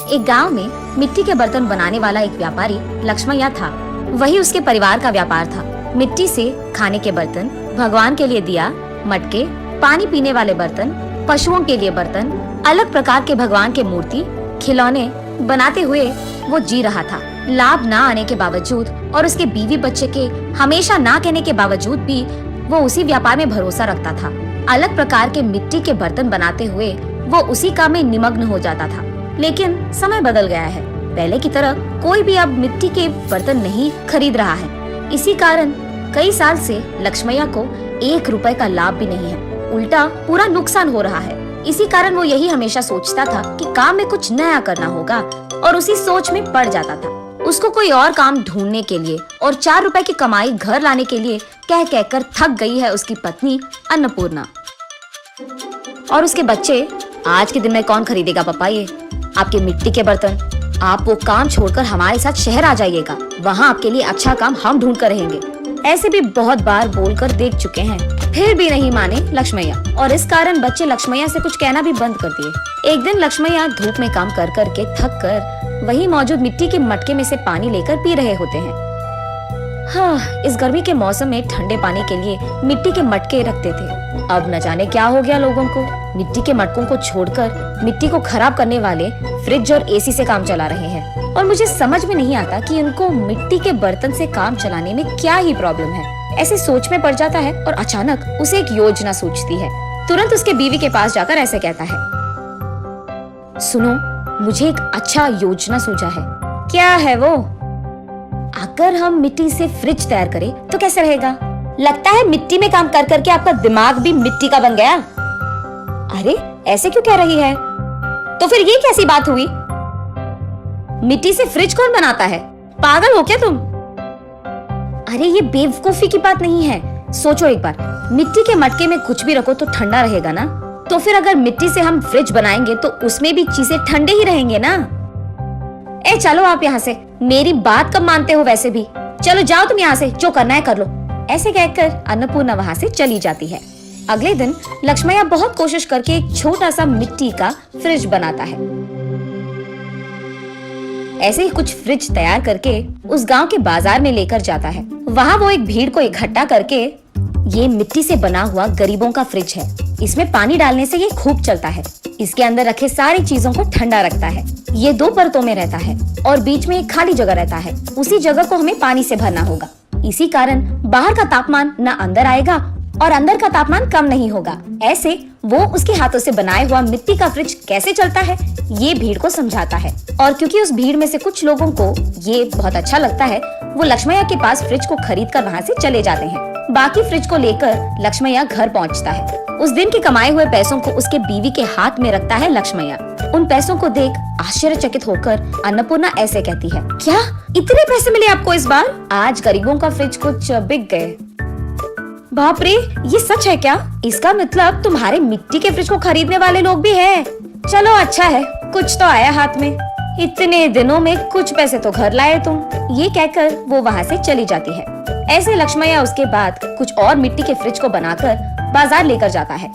एक गांव में मिट्टी के बर्तन बनाने वाला एक व्यापारी लक्ष्मैया था। वही उसके परिवार का व्यापार था। मिट्टी से खाने के बर्तन, भगवान के लिए दिया, मटके, पानी पीने वाले बर्तन, पशुओं के लिए बर्तन, अलग प्रकार के भगवान के मूर्ति, खिलौने बनाते हुए वो जी रहा था। लाभ ना आने के बावजूद और उसके बीवी बच्चे के हमेशा ना कहने के बावजूद भी वो उसी व्यापार में भरोसा रखता था। अलग प्रकार के मिट्टी के बर्तन बनाते हुए वो उसी काम में निमग्न हो जाता था। लेकिन समय बदल गया है। पहले की तरह कोई भी अब मिट्टी के बर्तन नहीं खरीद रहा है। इसी कारण कई साल से लक्ष्मैया को 1 रुपए का लाभ भी नहीं है, उल्टा पूरा नुकसान हो रहा है। इसी कारण वो यही हमेशा सोचता था कि काम में कुछ नया करना होगा और उसी सोच में पड़ जाता था। उसको कोई और काम ढूंढने के लिए और 4 रुपए की कमाई घर लाने के लिए कह कहकर थक गई है उसकी पत्नी अन्नपूर्णा और उसके बच्चे। आज के दिन में कौन खरीदेगा पापा ये आपके मिट्टी के बर्तन? आप वो काम छोड़कर हमारे साथ शहर आ जाइएगा, वहाँ आपके लिए अच्छा काम हम ढूंढ कर रहेंगे। ऐसे भी बहुत बार बोलकर देख चुके हैं, फिर भी नहीं माने लक्ष्मैया और इस कारण बच्चे लक्ष्मैया से कुछ कहना भी बंद कर दिए। एक दिन लक्ष्मैया धूप में काम कर कर के थक कर वहीं मौजूद मिट्टी के मटके में से पानी लेकर पी रहे होते हैं। हाँ, इस गर्मी के मौसम में ठंडे पानी के लिए मिट्टी के मटके रखते थे। अब न जाने क्या हो गया लोगों को, मिट्टी के मटकों को छोड़कर मिट्टी को खराब करने वाले फ्रिज और एसी से काम चला रहे हैं। और मुझे समझ में नहीं आता कि उनको मिट्टी के बर्तन से काम चलाने में क्या ही प्रॉब्लम है। ऐसे सोच में पड़ जाता है और अचानक उसे एक योजना सूझती है। तुरंत उसके बीवी के पास जाकर ऐसे कहता है, सुनो, मुझे एक अच्छा योजना सूझा है। क्या है वो? अगर हम मिट्टी से फ्रिज तैयार करें तो कैसे रहेगा? लगता है मिट्टी में काम कर करके आपका दिमाग भी मिट्टी का बन गया। अरे ऐसे क्यों कह रही है? तो फिर ये कैसी बात हुई? मिट्टी से फ्रिज कौन बनाता है? पागल हो क्या तुम? अरे ये बेवकूफी की बात नहीं है। सोचो एक बार, मिट्टी के मटके में कुछ भी रखो तो ठंडा रहेगा ना। तो फिर अगर मिट्टी से हम फ्रिज बनाएंगे तो उसमें भी चीजें ठंडे ही रहेंगे ना। ए चलो आप यहाँ से, मेरी बात कब मानते हो वैसे भी। चलो जाओ तुम यहाँ से, जो करना है कर लो। ऐसे कहकर अन्नपूर्णा वहाँ से चली जाती है। अगले दिन लक्ष्मैया बहुत कोशिश करके एक छोटा सा मिट्टी का फ्रिज बनाता है। ऐसे ही कुछ फ्रिज तैयार करके उस गांव के बाजार में लेकर जाता है। वहाँ वो एक भीड़ को इकट्ठा करके, ये मिट्टी से बना हुआ गरीबों का फ्रिज है, इसमें पानी डालने से ये खूब चलता है, इसके अंदर रखे सारी चीजों को ठंडा रखता है। ये 2 परतों में रहता है और बीच में एक खाली जगह रहता है। उसी जगह को हमें पानी से भरना होगा। इसी कारण बाहर का तापमान न अंदर आएगा और अंदर का तापमान कम नहीं होगा। ऐसे वो उसके हाथों से बनाया हुआ मिट्टी का फ्रिज कैसे चलता है ये भीड़ को समझाता है। और क्योंकि उस भीड़ में से कुछ लोगों को ये बहुत अच्छा लगता है, वो लक्ष्मैया के पास फ्रिज को खरीद कर वहाँ से चले जाते हैं। बाकी फ्रिज को लेकर लक्ष्मैया घर पहुँचता है। उस दिन के कमाए हुए पैसों को उसके बीवी के हाथ में रखता है लक्ष्मैया। उन पैसों को देख आश्चर्यचकित होकर अन्नपूर्णा ऐसे कहती है, क्या इतने पैसे मिले आपको इस बार? आज गरीबों का फ्रिज कुछ बिक गए। बाप रे, ये सच है क्या? इसका मतलब तुम्हारे मिट्टी के फ्रिज को खरीदने वाले लोग भी हैं। चलो अच्छा है, कुछ तो आया हाथ में। इतने दिनों में कुछ पैसे तो घर लाए तुम। ये कहकर वो वहाँ से चली जाती है। ऐसे लक्ष्मैया उसके बाद कुछ और मिट्टी के फ्रिज को बनाकर बाजार लेकर जाता है।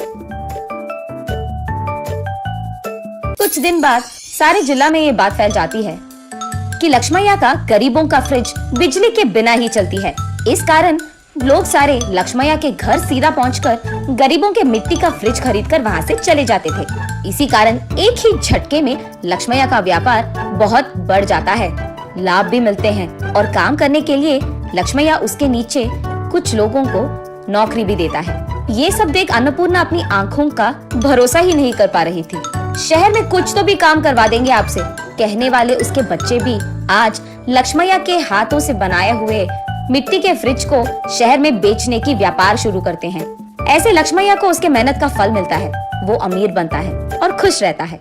कुछ दिन बाद सारे जिला में ये बात फैल जाती है कि लक्ष्मैया का गरीबों का फ्रिज बिजली के बिना ही चलती है। इस कारण लोग सारे लक्ष्मैया के घर सीधा पहुंचकर गरीबों के मिट्टी का फ्रिज खरीदकर वहां से चले जाते थे। इसी कारण एक ही झटके में लक्ष्मैया का व्यापार बहुत बढ़ जाता है, लाभ भी मिलते हैं और काम करने के लिए लक्ष्मैया उसके नीचे कुछ लोगों को नौकरी भी देता है। ये सब देख अन्नपूर्णा अपनी आंखों का भरोसा ही नहीं कर पा रही थी। शहर में कुछ तो भी काम करवा देंगे आपसे कहने वाले उसके बच्चे भी आज लक्ष्मैया के हाथों से बनाए हुए मिट्टी के फ्रिज को शहर में बेचने की व्यापार शुरू करते हैं। ऐसे लक्ष्मैया को उसके मेहनत का फल मिलता है, वो अमीर बनता है और खुश रहता है।